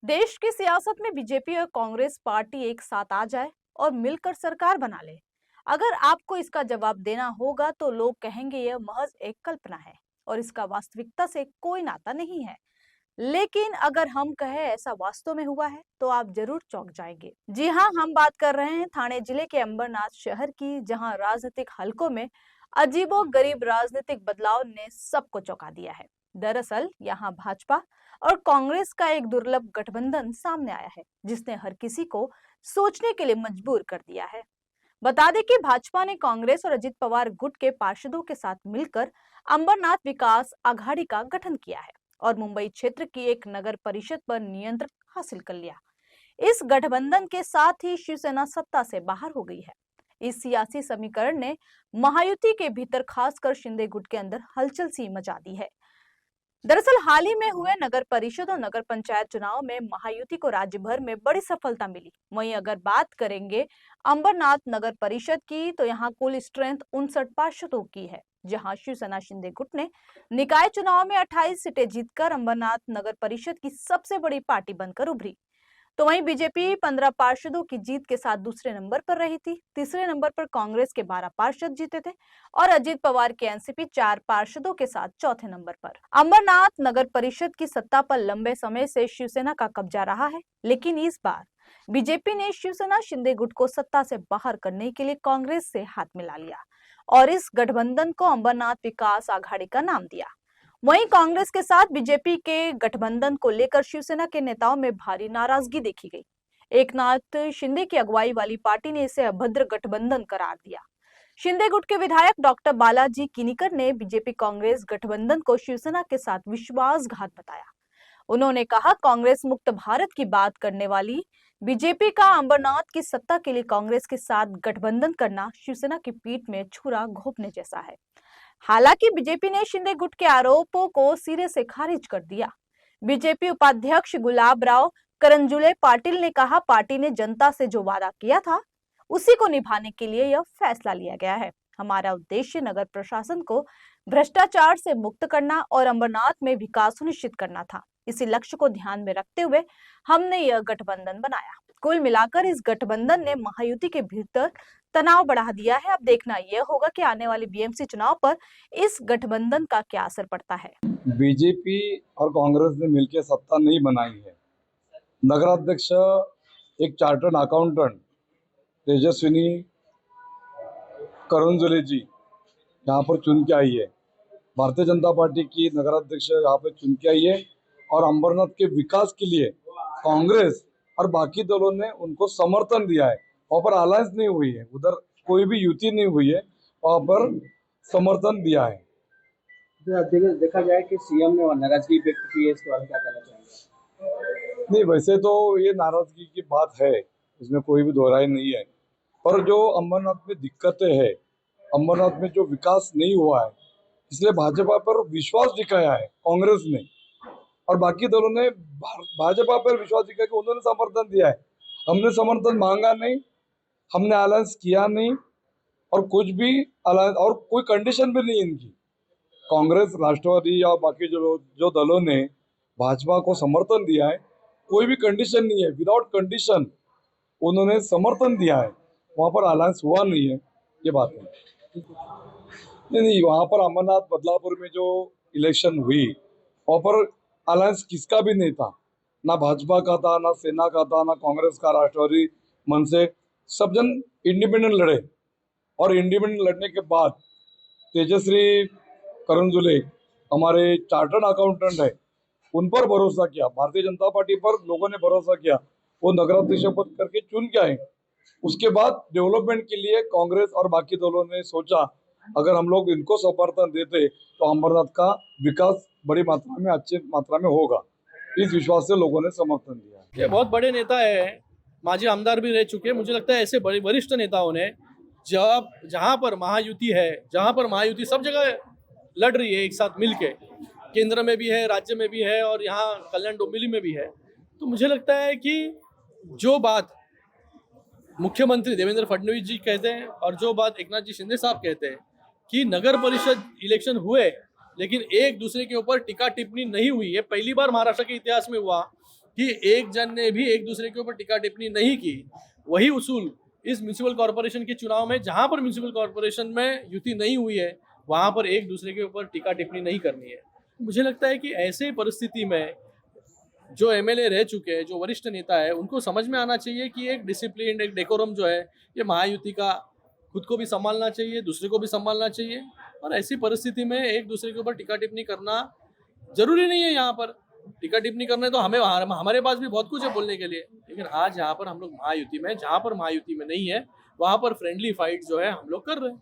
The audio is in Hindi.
देश की सियासत में बीजेपी और कांग्रेस पार्टी एक साथ आ जाए और मिलकर सरकार बना ले। अगर आपको इसका जवाब देना होगा तो लोग कहेंगे यह महज एक कल्पना है और इसका वास्तविकता से कोई नाता नहीं है। लेकिन अगर हम कहें ऐसा वास्तव में हुआ है तो आप जरूर चौंक जाएंगे। जी हाँ, हम बात कर रहे हैं थाने जिले के अंबरनाथ शहर की, जहां राजनीतिक हलकों में अजीबोगरीब राजनीतिक बदलाव ने सबको चौंका दिया है। दरअसल यहाँ भाजपा और कांग्रेस का एक दुर्लभ गठबंधन सामने आया है, जिसने हर किसी को सोचने के लिए मजबूर कर दिया है। बता दें कि भाजपा ने कांग्रेस और अजित पवार गुट के पार्षदों के साथ मिलकर अंबरनाथ विकास आघाड़ी का गठन किया है और मुंबई क्षेत्र की एक नगर परिषद पर नियंत्रण हासिल कर लिया। इस गठबंधन के साथ ही शिवसेना सत्ता से बाहर हो गई है। इस सियासी समीकरण ने महायुति के भीतर, खासकर शिंदे गुट के अंदर, हलचल सी मचा दी है। दरअसल हाल ही में हुए नगर परिषद और नगर पंचायत चुनाव में महायुति को राज्य भर में बड़ी सफलता मिली। वहीं अगर बात करेंगे अंबरनाथ नगर परिषद की, तो यहाँ कुल स्ट्रेंथ 59 पार्षदों की है, जहां शिवसेना शिंदे गुट ने निकाय चुनाव में 28 सीटें जीतकर अंबरनाथ नगर परिषद की सबसे बड़ी पार्टी बनकर उभरी। तो वहीं बीजेपी 15 पार्षदों की जीत के साथ दूसरे नंबर पर रही थी। तीसरे नंबर पर कांग्रेस के 12 पार्षद जीते थे और अजित पवार के एनसीपी 4 पार्षदों के साथ चौथे नंबर पर। अंबरनाथ नगर परिषद की सत्ता पर लंबे समय से शिवसेना का कब्जा रहा है, लेकिन इस बार बीजेपी ने शिवसेना शिंदे गुट को सत्ता से बाहर करने के लिए कांग्रेस से हाथ मिला लिया और इस गठबंधन को अंबरनाथ विकास आघाड़ी का नाम दिया। वहीं कांग्रेस के साथ बीजेपी के गठबंधन को लेकर शिवसेना के नेताओं में भारी नाराजगी देखी गई। एकनाथ शिंदे की अगुवाई वाली पार्टी ने इसे अभद्र गठबंधन करार दिया। शिंदे गुट के विधायक डॉक्टर बालाजी किनीकर ने बीजेपी कांग्रेस गठबंधन को शिवसेना के साथ विश्वासघात बताया। उन्होंने कहा, कांग्रेस मुक्त भारत की बात करने वाली बीजेपी का अंबरनाथ की सत्ता के लिए कांग्रेस के साथ गठबंधन करना शिवसेना की पीठ में छुरा घोंपने जैसा है। हालांकि बीजेपी ने शिंदे गुट के आरोपों को सिरे से खारिज कर दिया। बीजेपी उपाध्यक्ष गुलाब राव करंजुले पाटिल ने कहा, पार्टी ने जनता से जो वादा किया था उसी को निभाने के लिए यह फैसला लिया गया है। हमारा उद्देश्य नगर प्रशासन को भ्रष्टाचार से मुक्त करना और अंबरनाथ में विकास सुनिश्चित करना था। इसी लक्ष्य को ध्यान में रखते हुए हमने यह गठबंधन बनाया। कुल मिलाकर इस गठबंधन ने महायुति के भीतर तनाव बढ़ा दिया है। अब देखना यह होगा कि आने वाले बीएमसी चुनाव पर इस गठबंधन का क्या असर पड़ता है। बीजेपी और कांग्रेस ने मिलकर सत्ता नहीं बनाई है। नगराध्यक्ष एक चार्टर्ड अकाउंटेंट तेजस्विनी करंजुले जी यहाँ पर चुन के आई है। भारतीय जनता पार्टी की नगराध्यक्ष यहाँ पर चुन के आई है और अंबरनाथ के विकास के लिए कांग्रेस और बाकी दलों ने उनको समर्थन दिया है। वहाँ पर अलायंस नहीं हुई है, उधर कोई भी युति नहीं हुई है, वहाँ पर समर्थन दिया है। देखा जाए कि सीएम ने नाराजगी व्यक्त की है, इसके बारे में क्या कहना चाहेंगे? नहीं, वैसे तो ये नाराजगी की बात है, इसमें कोई भी दोहराई नहीं है। पर जो अंबरनाथ में दिक्कतें हैं, अंबरनाथ में जो विकास नहीं हुआ है, इसलिए भाजपा पर विश्वास दिखाया है कांग्रेस ने और बाकी दलों ने भाजपा पर विश्वास दिखाया कि उन्होंने समर्थन दिया है। हमने समर्थन मांगा नहीं, हमने अलायंस किया नहीं और कुछ भी अलायंस और कोई कंडीशन भी नहीं इनकी। कांग्रेस, राष्ट्रवादी या बाकी जो दलों ने भाजपा को समर्थन दिया है, कोई भी कंडीशन नहीं है, विदाउट कंडीशन उन्होंने समर्थन दिया है। वहाँ पर अलायंस हुआ नहीं है, ये बात है। नहीं, वहाँ पर अंबरनाथ बदलापुर में जो इलेक्शन हुई, वहाँ पर अलायंस किसका भी नहीं था, ना भाजपा का था, ना सेना का था, ना कांग्रेस का, राष्ट्रवादी, मनसे, सब जन इंडिपेंडेंट लड़े और इंडिपेंडेंट लड़ने के बाद तेजस्वी करंजुले हमारे चार्टर्ड अकाउंटेंट है, उन पर भरोसा किया, भारतीय जनता पार्टी पर लोगों ने भरोसा किया, वो नगराध्यक्ष पद करके चुन के आए। उसके बाद डेवलपमेंट के लिए कांग्रेस और बाकी दलों ने सोचा अगर हम लोग इनको समर्थन देते तो अंबरनाथ का विकास बड़ी मात्रा में, अच्छी मात्रा में होगा। इस विश्वास से लोगों ने समर्थन दिया। ये बहुत बड़े नेता है, माजी आमदार भी रह चुके हैं। मुझे लगता है ऐसे बड़े वरिष्ठ नेताओं ने जहाँ पर महायुति है, जहाँ पर महायुति सब जगह लड़ रही है एक साथ मिलके, केंद्र में भी है, राज्य में भी है और यहाँ कल्याण डोंबिवली में भी है, तो मुझे लगता है कि जो बात मुख्यमंत्री देवेंद्र फडणवीस जी कहते हैं और जो बात एकनाथ जी शिंदे साहब कहते हैं कि नगर परिषद इलेक्शन हुए लेकिन एक दूसरे के ऊपर टीका टिप्पणी नहीं हुई, ये पहली बार महाराष्ट्र के इतिहास में हुआ कि एक जन ने भी एक दूसरे के ऊपर टीका टिप्पणी नहीं की। वही उसूल इस म्यूनिसिपल कॉर्पोरेशन के चुनाव में, जहां पर म्यूनिसिपल कॉर्पोरेशन में युति नहीं हुई है, वहां पर एक दूसरे के ऊपर टीका टिप्पणी नहीं करनी है। मुझे लगता है कि ऐसे परिस्थिति में जो एमएलए रह चुके हैं, जो वरिष्ठ नेता है, उनको समझ में आना चाहिए कि एक डिसिप्लिन, एक डेकोरम जो है, ये महायुति का खुद को भी संभालना चाहिए, दूसरे को भी संभालना चाहिए। और ऐसी परिस्थिति में एक दूसरे के ऊपर टीका टिप्पणी करना जरूरी नहीं है। यहाँ पर टीका टिप्पणी करने तो हमारे पास भी बहुत कुछ है बोलने के लिए, लेकिन आज यहाँ पर हम लोग महायुति में, जहाँ पर महायुति में नहीं है, वहां पर फ्रेंडली फाइट जो है हम लोग कर रहे हैं।